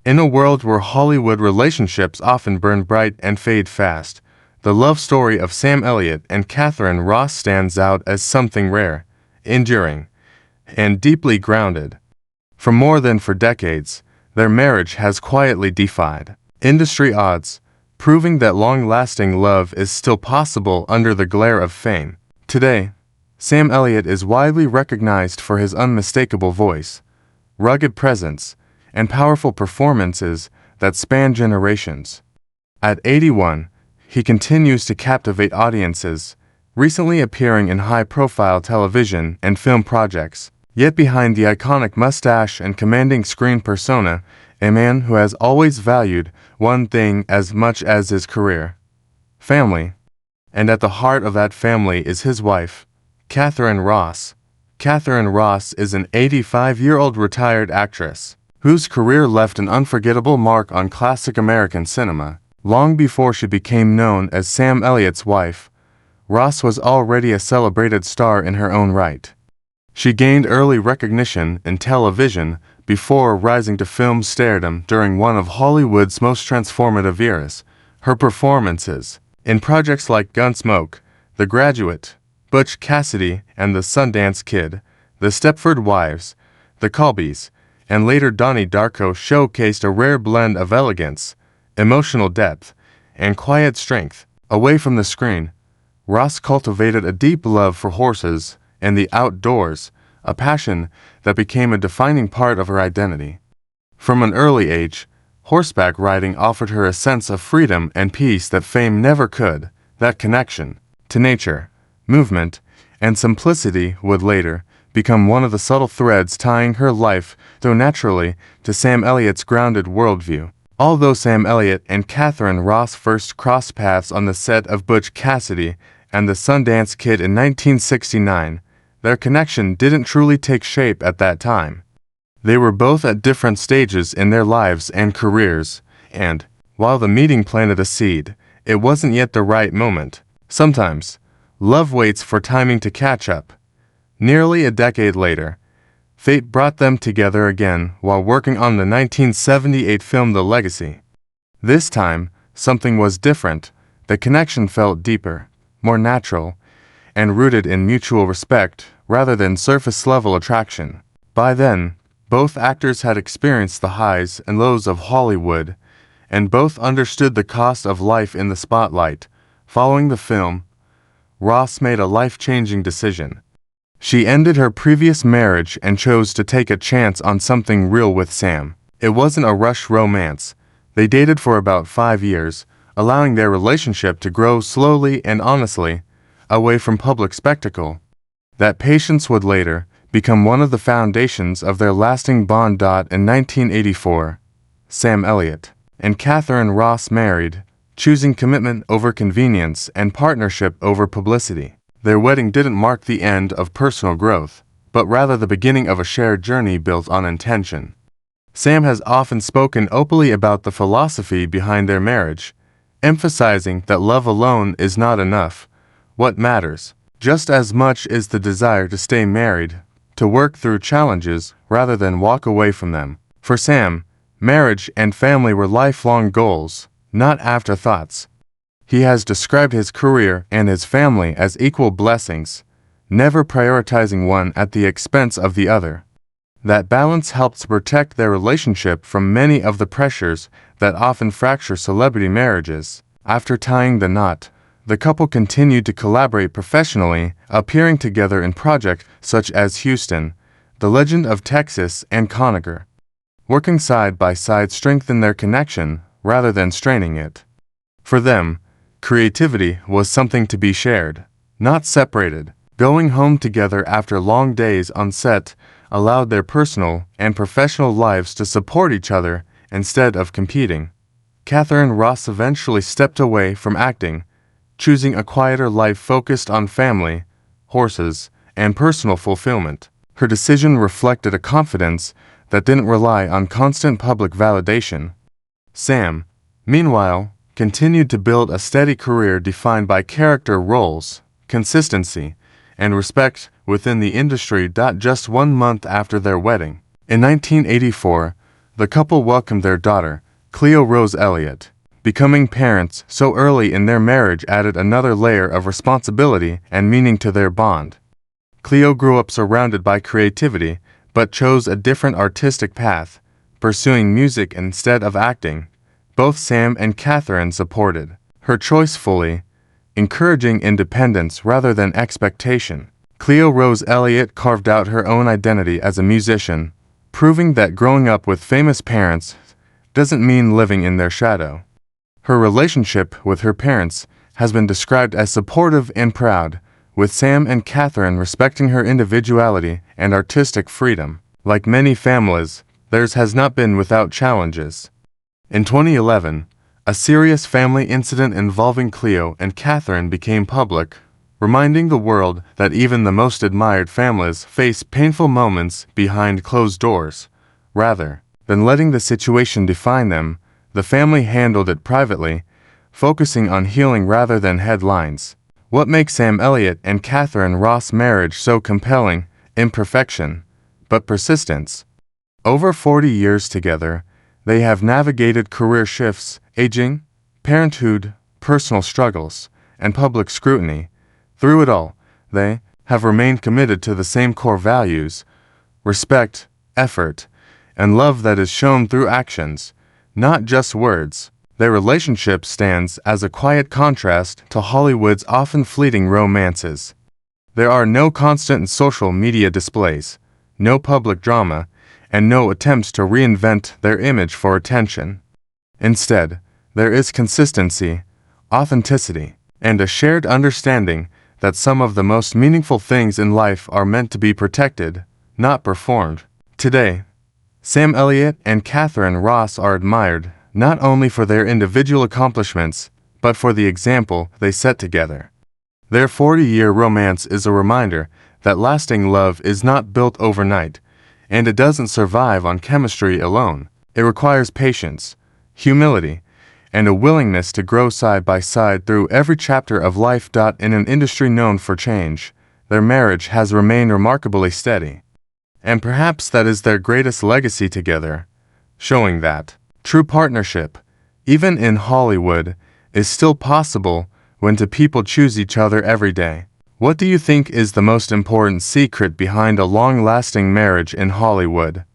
In a world where Hollywood relationships often burn bright and fade fast, the love story of Sam Elliott and Katharine Ross stands out as something rare, enduring, and deeply grounded. For more than 4 decades, their marriage has quietly defied industry odds, proving that long-lasting love is still possible under the glare of fame. Today, Sam Elliott is widely recognized for his unmistakable voice, rugged presence, and powerful performances that span generations. At 81, he continues to captivate audiences, recently appearing in high-profile television and film projects. Yet behind the iconic mustache and commanding screen persona, a man who has always valued one thing as much as his career: family. And at the heart of that family is his wife, Katharine Ross. Katharine Ross is an 85-year-old retired actress whose career left an unforgettable mark on classic American cinema. Long before she became known as Sam Elliott's wife, Ross was already a celebrated star in her own right. She gained early recognition in television before rising to film stardom during one of Hollywood's most transformative eras. Her performances in projects like Gunsmoke, The Graduate, Butch Cassidy and the Sundance Kid, The Stepford Wives, The Colbys, and later Donnie Darko showcased a rare blend of elegance, emotional depth, and quiet strength. Away from the screen, Ross cultivated a deep love for horses and the outdoors, a passion that became a defining part of her identity. From an early age, horseback riding offered her a sense of freedom and peace that fame never could. That connection to nature, movement, and simplicity would later become one of the subtle threads tying her life so naturally to Sam Elliott's grounded worldview. Although Sam Elliott and Katharine Ross first crossed paths on the set of Butch Cassidy and the Sundance Kid in 1969, their connection didn't truly take shape at that time. They were both at different stages in their lives and careers, and, while the meeting planted a seed, it wasn't yet the right moment. Sometimes, love waits for timing to catch up. Nearly a decade later, fate brought them together again while working on the 1978 film The Legacy. This time, something was different. The connection felt deeper, more natural, and rooted in mutual respect rather than surface-level attraction. By then, both actors had experienced the highs and lows of Hollywood, and both understood the cost of life in the spotlight. Following the film, Ross made a life-changing decision. She ended her previous marriage and chose to take a chance on something real with Sam. It wasn't a rush romance. They dated for about 5 years, allowing their relationship to grow slowly and honestly, away from public spectacle. That patience would later become one of the foundations of their lasting bond. In 1984, Sam Elliott and Katharine Ross married, choosing commitment over convenience and partnership over publicity. Their wedding didn't mark the end of personal growth, but rather the beginning of a shared journey built on intention. Sam has often spoken openly about the philosophy behind their marriage, emphasizing that love alone is not enough. What matters, just as much, is the desire to stay married, to work through challenges rather than walk away from them. For Sam, marriage and family were lifelong goals, not afterthoughts. He has described his career and his family as equal blessings, never prioritizing one at the expense of the other. That balance helps protect their relationship from many of the pressures that often fracture celebrity marriages. After tying the knot, the couple continued to collaborate professionally, appearing together in projects such as Houston, The Legend of Texas, and Conacher. Working side by side strengthened their connection rather than straining it. For them, creativity was something to be shared, not separated. Going home together after long days on set allowed their personal and professional lives to support each other instead of competing. Katharine Ross eventually stepped away from acting, choosing a quieter life focused on family, horses, and personal fulfillment. Her decision reflected a confidence that didn't rely on constant public validation. Sam, meanwhile, continued to build a steady career defined by character roles, consistency, and respect within the industry. Just 1 month after their wedding, in 1984, The couple welcomed their daughter, Cleo Rose Elliott. Becoming parents so early in their marriage added another layer of responsibility and meaning to their bond. Cleo grew up surrounded by creativity, but chose a different artistic path, pursuing music instead of acting. Both Sam and Katharine supported her choice fully, encouraging independence rather than expectation. Cleo Rose Elliott carved out her own identity as a musician, proving that growing up with famous parents doesn't mean living in their shadow. Her relationship with her parents has been described as supportive and proud, with Sam and Katharine respecting her individuality and artistic freedom. Like many families, theirs has not been without challenges. In 2011, a serious family incident involving Cleo and Katharine became public, reminding the world that even the most admired families face painful moments behind closed doors. Rather than letting the situation define them, the family handled it privately, focusing on healing rather than headlines. What makes Sam Elliott and Katharine Ross' marriage so compelling? Imperfection, but persistence. Over 40 years together, they have navigated career shifts, aging, parenthood, personal struggles, and public scrutiny. Through it all, they have remained committed to the same core values: respect, effort, and love that is shown through actions, not just words. Their relationship stands as a quiet contrast to Hollywood's often fleeting romances. There are no constant social media displays, no public drama, and no attempts to reinvent their image for attention. Instead, there is consistency, authenticity, and a shared understanding that some of the most meaningful things in life are meant to be protected, not performed. Today, Sam Elliott and Katharine Ross are admired not only for their individual accomplishments, but for the example they set together. Their 40-year romance is a reminder that lasting love is not built overnight, and it doesn't survive on chemistry alone. It requires patience, humility, and a willingness to grow side by side through every chapter of life. In an industry known for change, their marriage has remained remarkably steady. And perhaps that is their greatest legacy together, showing that true partnership, even in Hollywood, is still possible when two people choose each other every day. What do you think is the most important secret behind a long-lasting marriage in Hollywood?